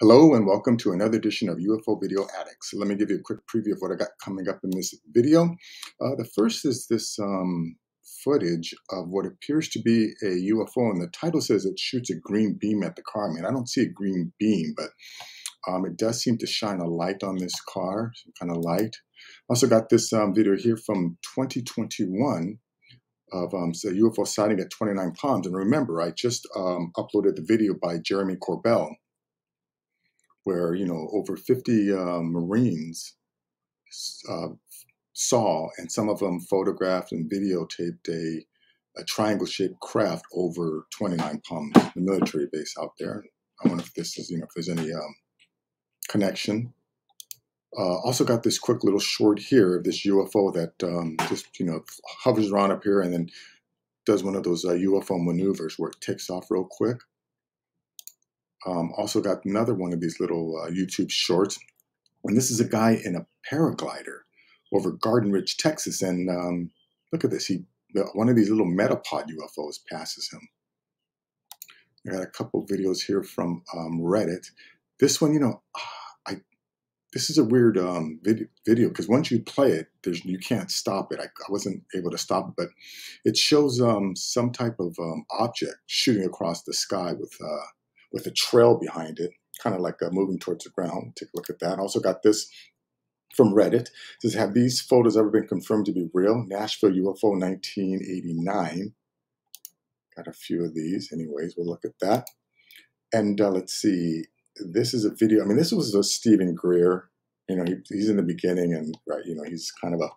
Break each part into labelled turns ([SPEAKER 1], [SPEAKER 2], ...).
[SPEAKER 1] Hello and welcome to another edition of UFO Video Addicts. Let me give you a quick preview of what I got coming up in this video. The first is this footage of what appears to be a UFO, and the title says it shoots a green beam at the car. I mean, I don't see a green beam, but it does seem to shine a light on this car, some kind of light. Also got this video here from 2021 of a UFO sighting at 29 Palms. And remember, I just uploaded the video by Jeremy CORBELL, where, over 50 Marines saw, and some of them photographed and videotaped a triangle-shaped craft over 29 Palms, the military base out there. I wonder if this is, if there's any connection. Also got this quick little short here of this UFO that just, hovers around up here and then does one of those UFO maneuvers where it takes off real quick. Also got another one of these little YouTube shorts. And this is a guy in a paraglider over Garden Ridge, Texas. And look at this. One of these little Metapod UFOs passes him. I got a couple videos here from Reddit. This one, this is a weird video because once you play it, you can't stop it. I wasn't able to stop it, but it shows some type of object shooting across the sky with a trail behind it, kind of like moving towards the ground. Take a look at that. Also got this from Reddit. It says, have these photos ever been confirmed to be real? Nashville UFO 1989. Got a few of these. Anyways, we'll look at that. And let's see. This is a video. I mean, this was a Stephen Greer. He's in the beginning, and he's kind of a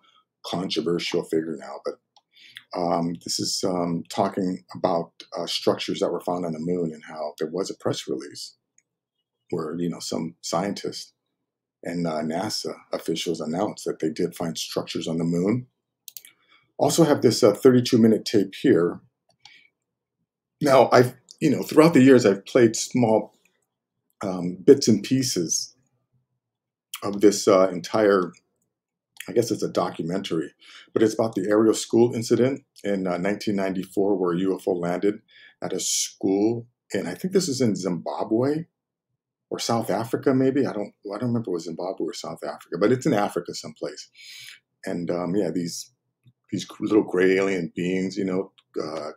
[SPEAKER 1] controversial figure now. But this is talking about structures that were found on the moon, and how there was a press release where some scientists and NASA officials announced that they did find structures on the moon. Also have this 32-minute tape here. Now, throughout the years, I've played small bits and pieces of this entire, I guess it's a documentary, but it's about the Ariel school incident in 1994 where a UFO landed at a school, and I think this is in Zimbabwe or South Africa, maybe. I don't remember if it was Zimbabwe or South Africa, but it's in Africa someplace. And yeah, these little gray alien beings,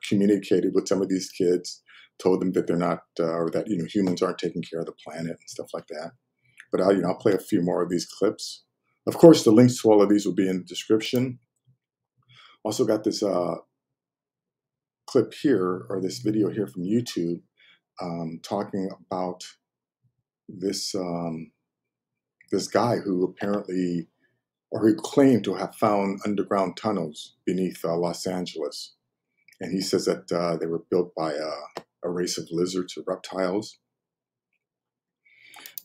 [SPEAKER 1] communicated with some of these kids, told them that they're not, or that humans aren't taking care of the planet and stuff like that. But I'll play a few more of these clips. Of course, the links to all of these will be in the description. Also got this clip here, or this video here from YouTube, talking about this this guy who apparently, or who claimed to have found underground tunnels beneath Los Angeles. And he says that they were built by a race of lizards or reptiles.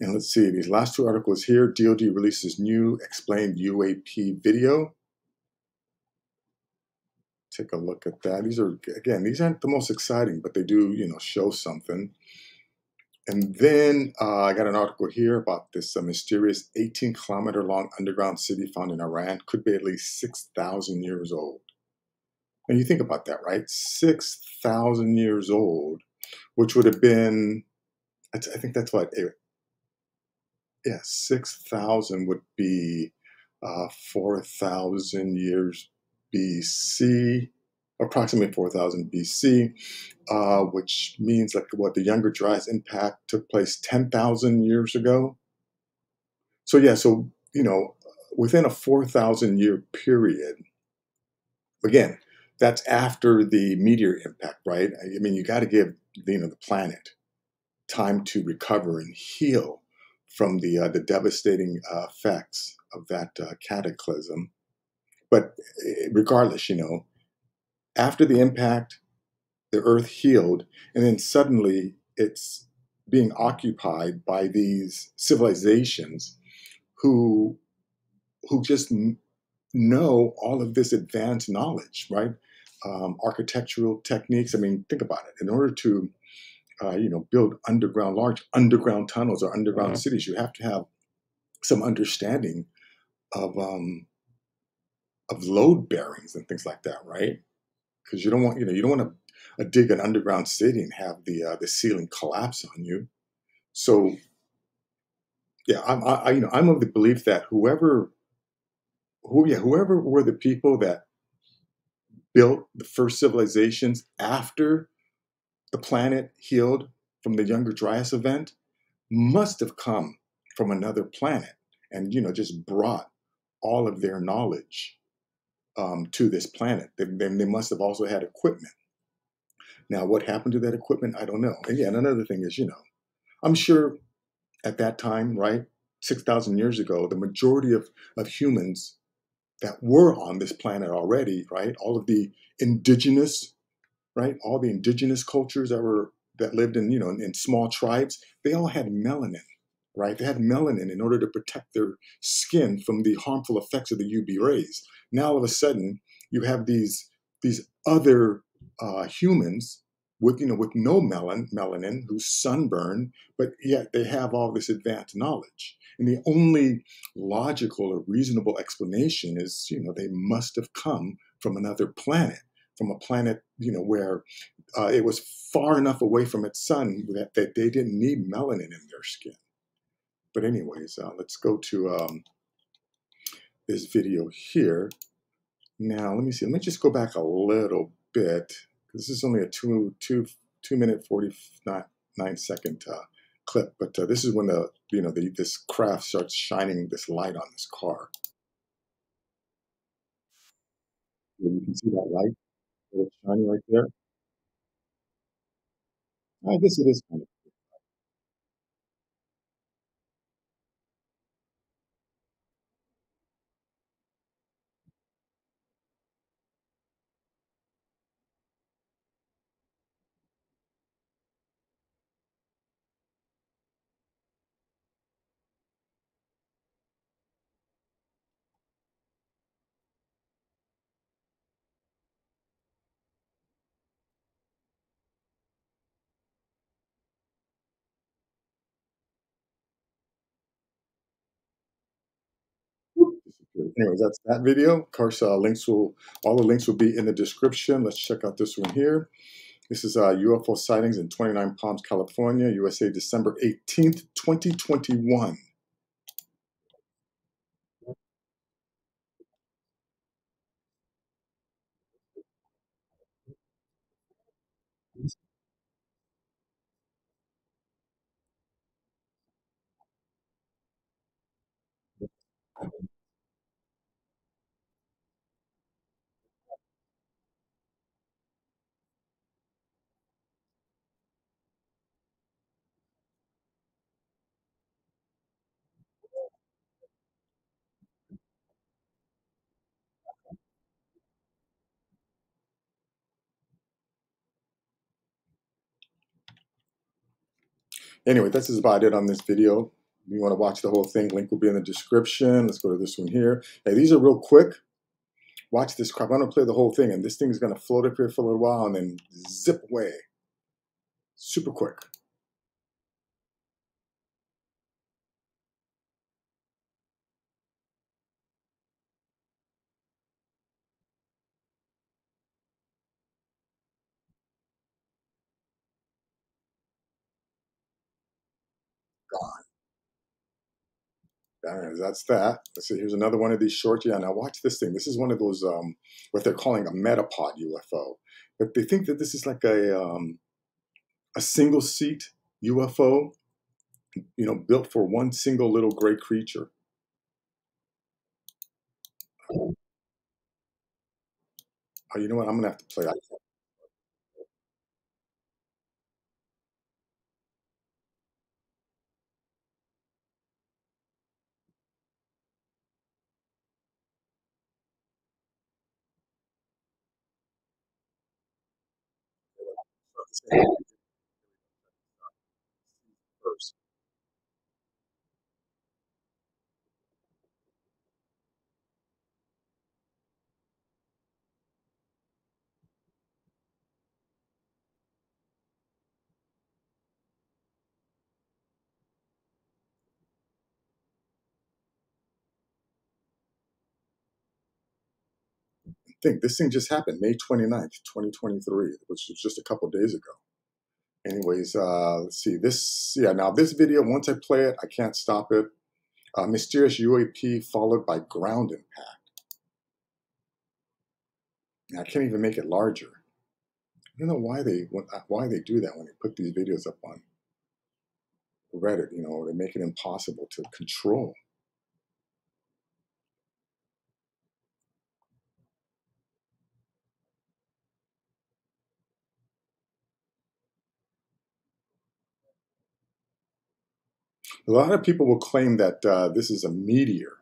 [SPEAKER 1] And let's see, these last two articles here. DoD releases new explained UAP video. Take a look at that. These aren't the most exciting, but they do, show something. And then I got an article here about this mysterious 18-kilometer long underground city found in Iran. Could be at least 6,000 years old. And you think about that, right? 6,000 years old, which would have been, I think that's what, 6,000 would be 4,000 years BC, approximately 4,000 BC, which means like what the Younger Dryas impact took place 10,000 years ago. So yeah, within a 4,000 year period, again, that's after the meteor impact, right? I mean, you got to give the planet time to recover and heal from the devastating effects of that cataclysm. But regardless, after the impact, the Earth healed, and then suddenly it's being occupied by these civilizations who just know all of this advanced knowledge, right? Architectural techniques. I mean, think about it. In order to, build large underground tunnels or underground cities, you have to have some understanding of load bearings and things like that, right? Because you don't want, you don't want to dig an underground city and have the ceiling collapse on you. So Yeah, I'm of the belief that whoever were the people that built the first civilizations after the planet healed from the Younger Dryas event must have come from another planet and just brought all of their knowledge to this planet. They must have also had equipment. Now, what happened to that equipment? I don't know. Again, another thing is, I'm sure at that time, right, 6,000 years ago, the majority of humans that were on this planet already, right, all of the indigenous, right, all the indigenous cultures that lived in, in small tribes, they all had melanin, right? They had melanin in order to protect their skin from the harmful effects of the UV rays. Now all of a sudden, you have these other humans with with no melanin who's sunburned, but yet they have all this advanced knowledge. And the only logical or reasonable explanation is, they must have come from another planet, from a planet, where it was far enough away from its sun that they didn't need melanin in their skin. But anyways, let's go to this video here. Now, let me see. Let me just go back a little bit. This is only a two minute 49-second clip, but this is when this craft starts shining this light on this car. You can see that light that it's shining right there. I guess it is kind of. Anyways, that's that video. Of course, all the links will be in the description. Let's check out this one here. This is UFO sightings in 29 Palms, California, USA, December 18th, 2021. Anyway, this is about it on this video. If you want to watch the whole thing, link will be in the description. Let's go to this one here. Hey, these are real quick. Watch this crap. I'm going to play the whole thing, and this thing is going to float up here for a little while and then zip away. Super quick. That's that. Let's see. Here's another one of these shorts. Yeah, now watch this thing. This is one of those what they're calling a Metapod UFO, but they think that this is like a single seat UFO, built for one single little gray creature. Oh, you know what? I'm gonna have to play. First. Think this thing just happened May 29th, 2023, which was just a couple days ago. Anyways, let's see this. Yeah, now this video, once I play it, I can't stop it. Mysterious UAP followed by ground impact. Now, I can't even make it larger. I don't know why they do that when they put these videos up on Reddit. You know, they make it impossible to control. A lot of people will claim that this is a meteor,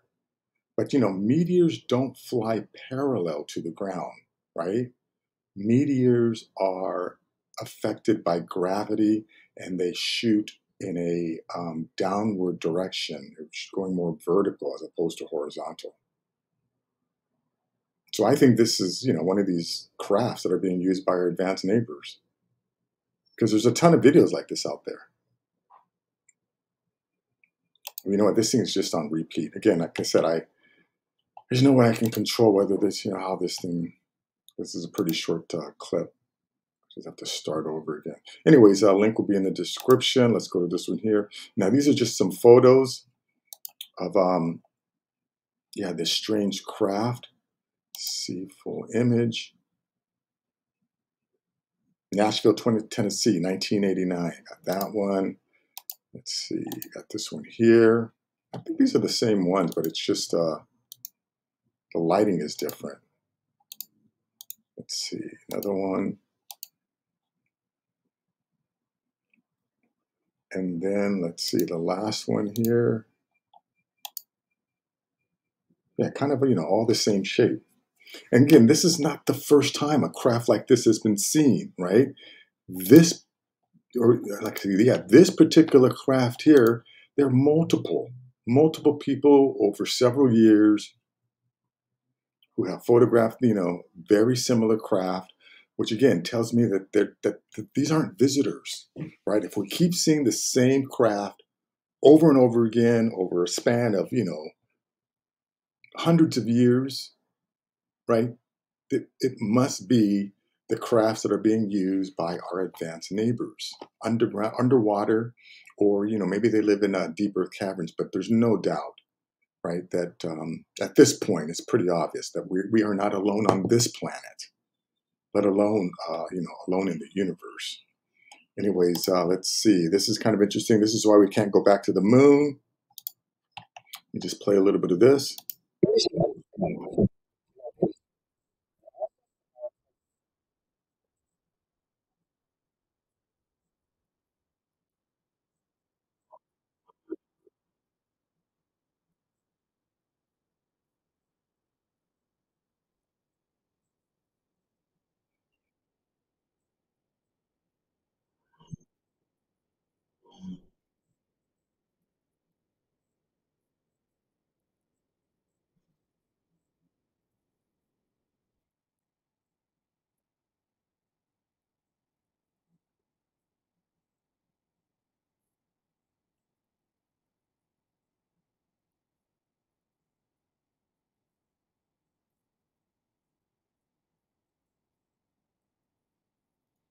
[SPEAKER 1] but you know, meteors don't fly parallel to the ground, right? Meteors are affected by gravity and they shoot in a downward direction, going more vertical as opposed to horizontal. So I think this is, you know, one of these crafts that are being used by our advanced neighbors because there's a ton of videos like this out there. You know what? This thing is just on repeat. Again, like I said, there's no way I can control whether this, you know, how this thing. This is a pretty short clip. Just have to start over again. Anyways, link will be in the description. Let's go to this one here. Now, these are just some photos of, yeah, this strange craft. See full image. Nashville, Tennessee, 1989. Got that one. Let's see. Got this one here. I think these are the same ones, but it's just the lighting is different. Let's see. Another one. And then let's see the last one here. Yeah, kind of, you know, all the same shape. And again, this is not the first time a craft like this has been seen, right? This, or like, yeah, this particular craft here, there are multiple people over several years who have photographed, you know, very similar craft, which again tells me that these aren't visitors, right? If we keep seeing the same craft over and over again over a span of, you know, hundreds of years, right? It must be the crafts that are being used by our advanced neighbors underground, underwater, or you know, maybe they live in deep earth caverns. But there's no doubt, right, that at this point it's pretty obvious that we are not alone on this planet, let alone you know, alone in the universe. Anyways, let's see. This is kind of interesting. This is why we can't go back to the moon. Let me just play a little bit of this.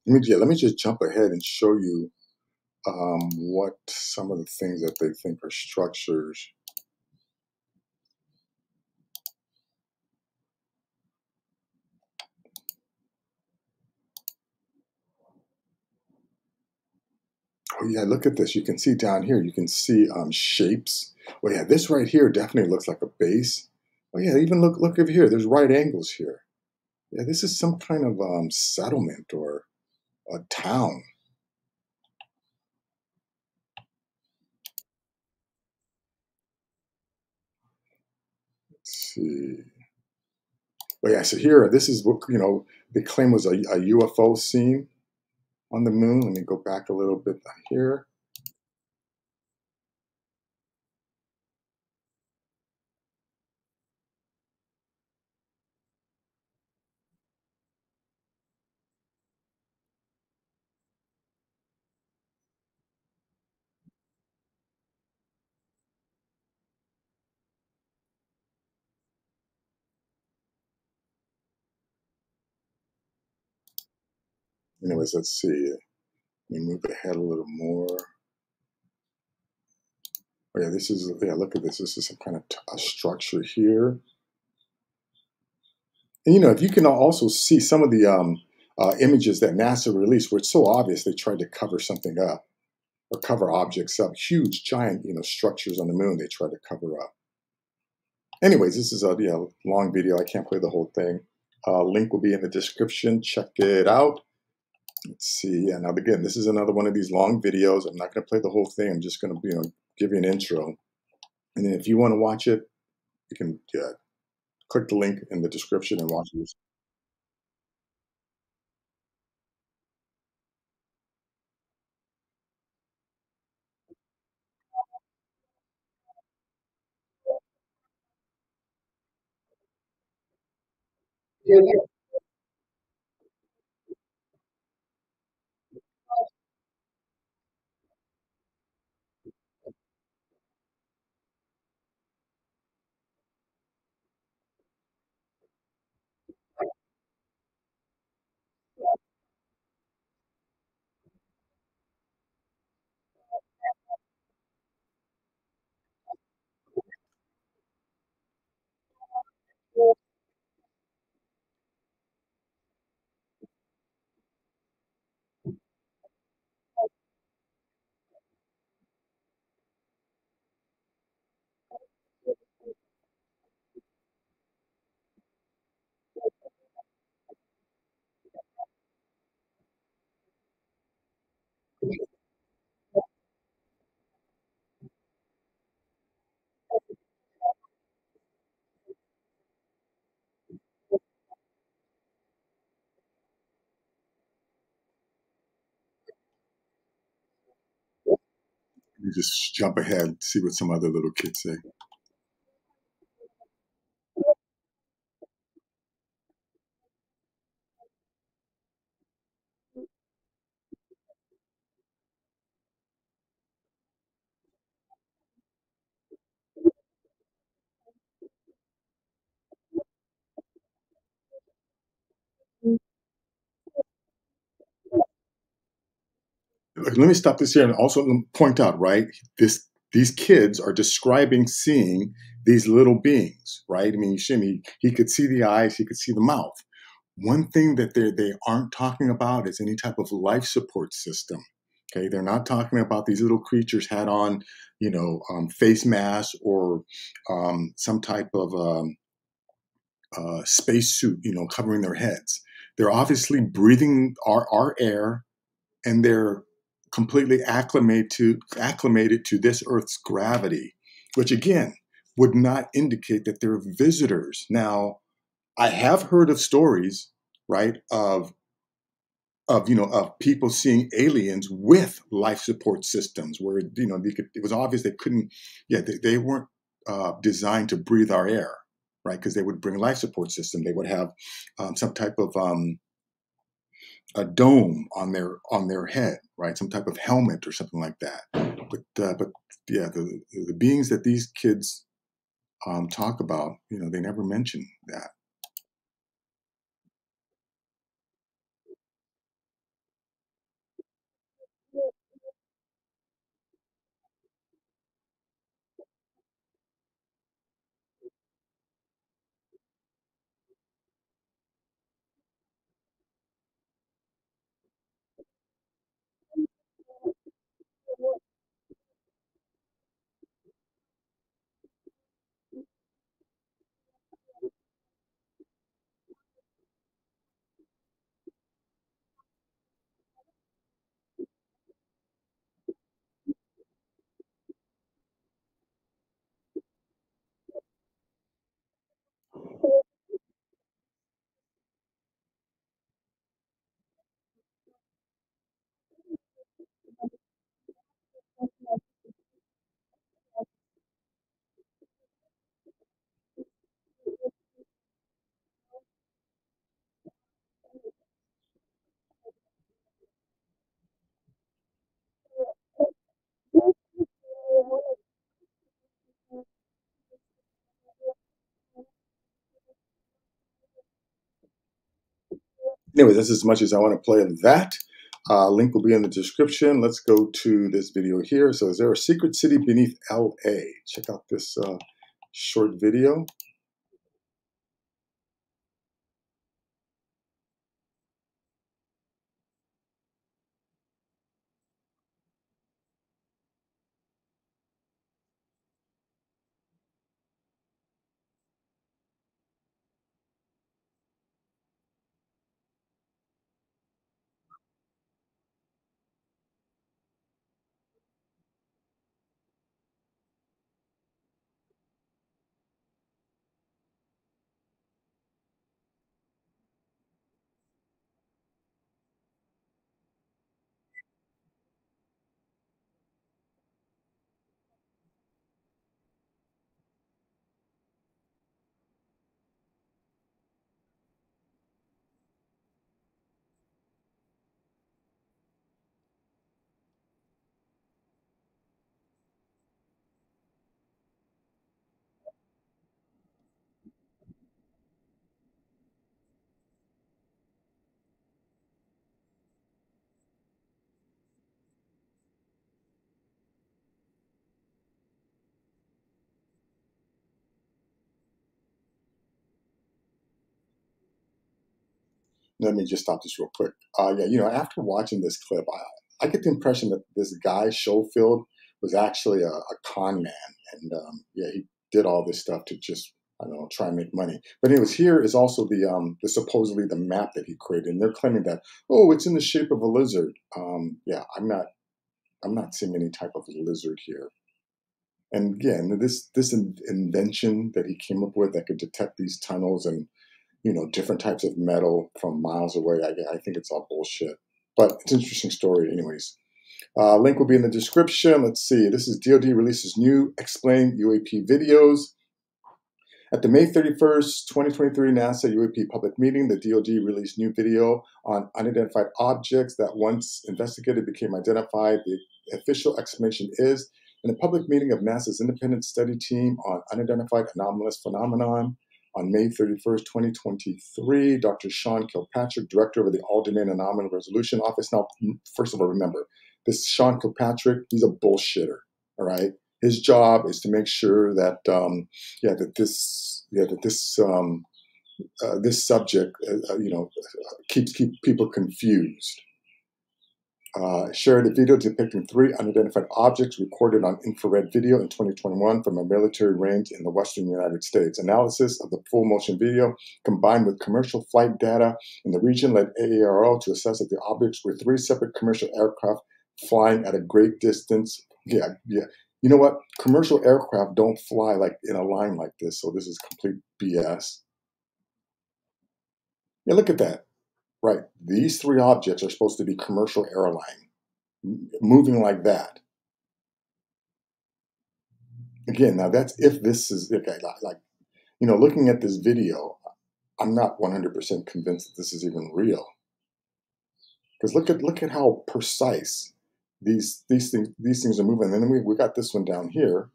[SPEAKER 1] Let me just jump ahead and show you what some of the things that they think are structures. Oh yeah, look at this. You can see down here, you can see shapes. Well, yeah, this right here definitely looks like a base. Oh yeah, even look over here. There's right angles here. Yeah, this is some kind of settlement or a town. Let's see. Well, yeah, so here, this is what, you know, they claim was a UFO scene on the moon. Let me go back a little bit here. Anyways, let's see. Let me move ahead a little more. Oh yeah, this is, yeah, look at this. This is some kind of a structure here. And if you can also see some of the images that NASA released, where it's so obvious they tried to cover something up or cover objects up, huge, giant, structures on the moon they tried to cover up. Anyways, this is a long video. I can't play the whole thing. Link will be in the description. Check it out. Let's see. Yeah, now again, this is another one of these long videos. I'm not going to play the whole thing. I'm just going to give you an intro. And then if you want to watch it, you can click the link in the description and watch this. You just jump ahead, see what some other little kids say. Let me stop this here and also point out, right? These kids are describing seeing these little beings, right? I mean, Shimmy, he could see the eyes, he could see the mouth. One thing that they aren't talking about is any type of life support system. Okay, they're not talking about these little creatures had on, face masks or some type of space suit, covering their heads. They're obviously breathing our air, and they're completely acclimated to this Earth's gravity, which again would not indicate that they're visitors. Now, I have heard of stories, right, of people seeing aliens with life support systems, where it was obvious they couldn't, they weren't designed to breathe our air, right? Because they would bring life support system. They would have some type of a dome on their head, right? Some type of helmet or something like that. But yeah, the beings that these kids talk about, they never mention that. Anyway, that's as much as I want to play of that. Link will be in the description. Let's go to this video here. So is there a secret city beneath LA? Check out this short video. Let me just stop this real quick. Yeah, after watching this clip, I get the impression that this guy Schofield was actually a con man, and yeah, he did all this stuff to just, I don't know, try and make money. But anyways, here is also the supposedly the map that he created, and they're claiming that, oh, it's in the shape of a lizard. Yeah, I'm not seeing any type of lizard here. And again, this invention that he came up with that could detect these tunnels and different types of metal from miles away. I think it's all bullshit. But it's an interesting story anyways. Link will be in the description. Let's see. This is DoD releases new explain UAP videos. At the May 31st, 2023 NASA UAP public meeting, the DoD released new video on unidentified objects that once investigated became identified. The official explanation is, in a public meeting of NASA's independent study team on unidentified anomalous phenomenon, on May 31st, 2023, Dr. Sean Kilpatrick, director of the All-Domain Anomaly Resolution Office. Now, first of all, remember, this Sean Kilpatrick, he's a bullshitter, all right? His job is to make sure that, this subject, keeps people confused. Shared a video depicting 3 unidentified objects recorded on infrared video in 2021 from a military range in the western United States. Analysis of the full motion video combined with commercial flight data in the region led AARO to assess that the objects were 3 separate commercial aircraft flying at a great distance. Yeah. You know what? Commercial aircraft don't fly like in a line like this, so this is complete BS. Yeah, look at that. Right. These 3 objects are supposed to be commercial airline moving like that. Again, now that's if this is okay. Like, looking at this video, I'm not 100% convinced that this is even real. Because look at how precise these things are moving. And then we got this one down here.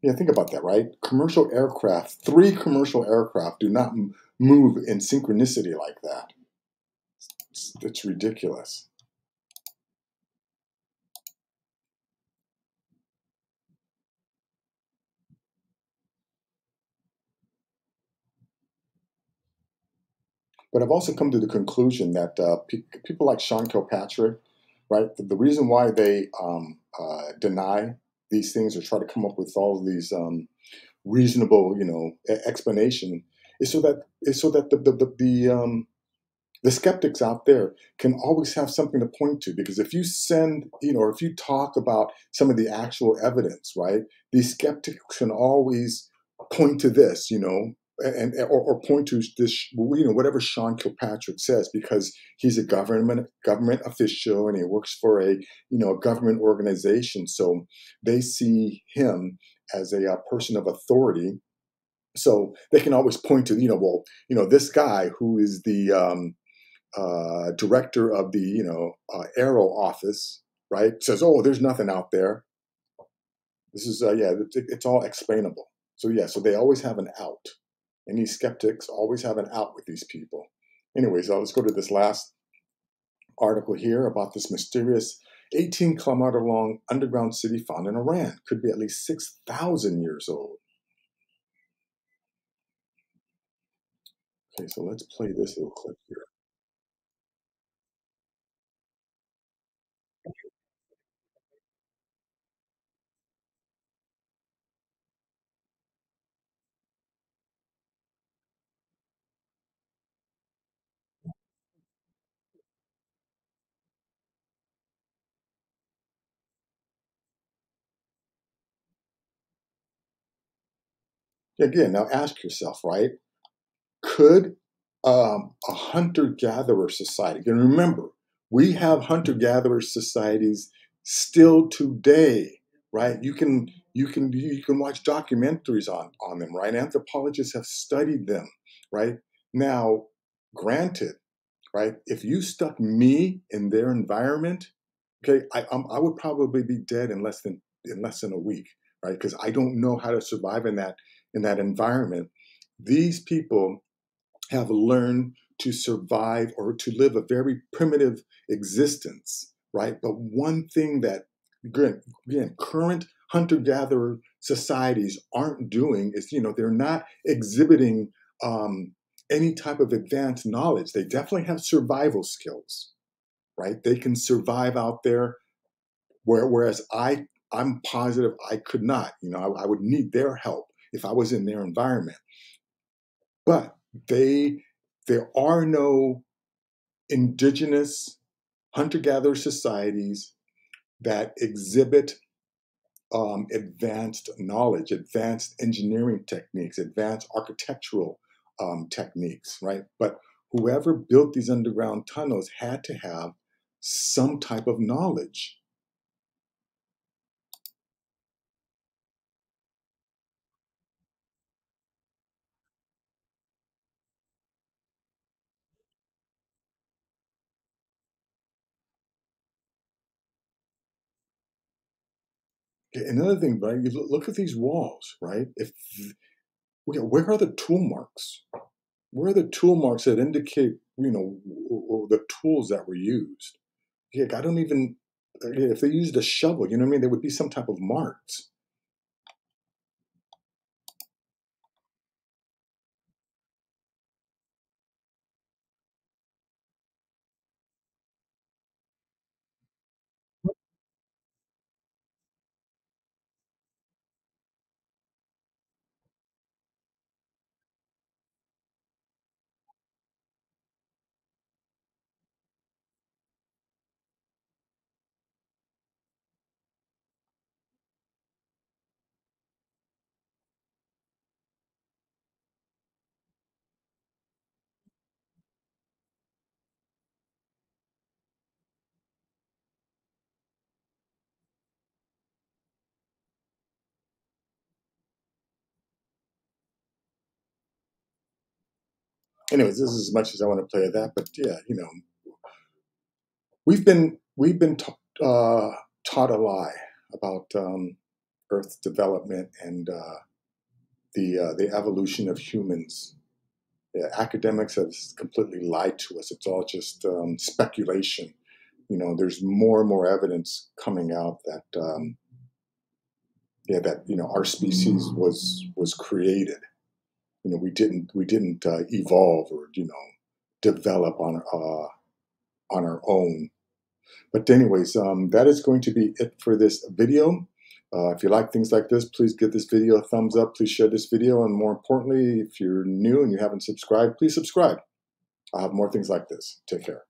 [SPEAKER 1] Yeah, think about that, right? Commercial aircraft, 3 commercial aircraft do not move in synchronicity like that. It's ridiculous. But I've also come to the conclusion that people like Sean Kilpatrick, right? The reason why they deny these things or try to come up with all of these reasonable, explanation is so that the skeptics out there can always have something to point to. Because if you send, or if you talk about some of the actual evidence, right, these skeptics can always point to this, or point to this, whatever Sean Kilpatrick says, because he's a government official and he works for a government organization. So they see him as a person of authority. So they can always point to, this guy who is the director of the Aero office, right, says, oh, there's nothing out there. This is it's all explainable. So yeah, so they always have an out. Any skeptics always have an out with these people. Anyways, let's go to this last article here about this mysterious 18-kilometer long underground city found in Iran. Could be at least 6,000 years old. Okay, so let's play this little clip here. Again, now ask yourself, right? Could a hunter-gatherer society, and remember, we have hunter-gatherer societies still today, right? You can watch documentaries on them, right? Anthropologists have studied them, right? Now, granted, right? If you stuck me in their environment, okay, I would probably be dead in less than a week, right? Because I don't know how to survive in that environment. These people have learned to survive or to live a very primitive existence, right? But one thing that, again, current hunter-gatherer societies aren't doing is, they're not exhibiting any type of advanced knowledge. They definitely have survival skills, right? They can survive out there, whereas I'm positive I could not. I would need their help if I was in their environment. But there are no indigenous hunter-gatherer societies that exhibit advanced knowledge, advanced engineering techniques, advanced architectural techniques, right? But whoever built these underground tunnels had to have some type of knowledge. Okay, another thing, right? You look at these walls, right? Where are the tool marks? Where are the tool marks that indicate, the tools that were used? Yeah, I don't even, if they used a shovel, you know what I mean? There would be some type of marks. Anyways, this is as much as I want to play of that, but yeah, we've been taught a lie about Earth's development and the evolution of humans. Yeah, academics have completely lied to us. It's all just speculation. There's more and more evidence coming out that our species was created. We didn't evolve or develop on our own. But anyways, that is going to be it for this video. If you like things like this, please give this video a thumbs up. Please share this video. And more importantly, if you're new and you haven't subscribed, please subscribe. I'll have more things like this. Take care.